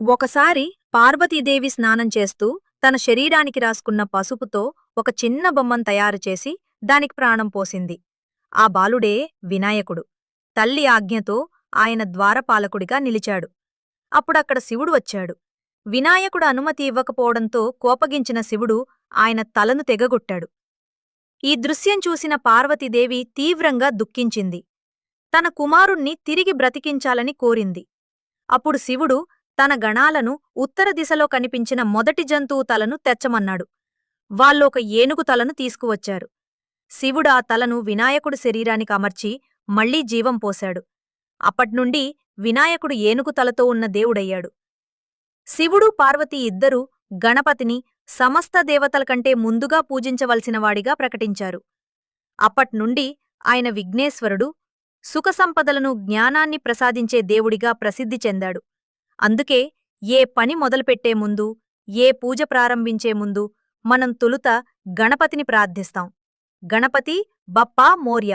ఒకసారి పార్వతీదేవి స్నానం చేస్తూ తన శరీరానికి రాసుకున్న పసుపుతో ఒక చిన్న బొమ్మను తయారుచేసి దానికి ప్రాణం పోసింది. ఆ బాలుడే వినాయకుడు. తల్లి ఆజ్ఞతో ఆయన ద్వారపాలకుడిగా నిలిచాడు. అప్పుడక్కడ శివుడు వచ్చాడు. వినాయకుడు అనుమతి ఇవ్వకపోవడంతో కోపగించిన శివుడు ఆయన తలను తెగగొట్టాడు. ఈ దృశ్యం చూసిన పార్వతీదేవి తీవ్రంగా దుఃఖించింది. తన కుమారుణ్ణి తిరిగి బ్రతికించాలని కోరింది. అప్పుడు శివుడు తన గణాలను ఉత్తర దిశలో కనిపించిన మొదటి జంతువు తలను తెచ్చమన్నాడు. వాళ్ళొక ఏనుగు తలను తీసుకువచ్చారు. శివుడా తలను వినాయకుడి శరీరానికి అమర్చి మళ్లీ జీవం పోశాడు. అప్పట్నుండి వినాయకుడు ఏనుగు తలతో ఉన్న దేవుడయ్యాడు. శివుడు పార్వతీ ఇద్దరూ గణపతిని సమస్త దేవతల కంటే ముందుగా పూజించవలసినవాడిగా ప్రకటించారు. అప్పట్నుండి ఆయన విఘ్నేశ్వరుడు, సుఖసంపదలను జ్ఞానాన్ని ప్రసాదించే దేవుడిగా ప్రసిద్ధి చెందాడు. అందుకే ఏ పని మొదలుపెట్టే ముందు, ఏ పూజ ప్రారంభించే ముందు మనం తొలుత గణపతిని ప్రార్థిస్తాం. గణపతి బప్పా మోర్య.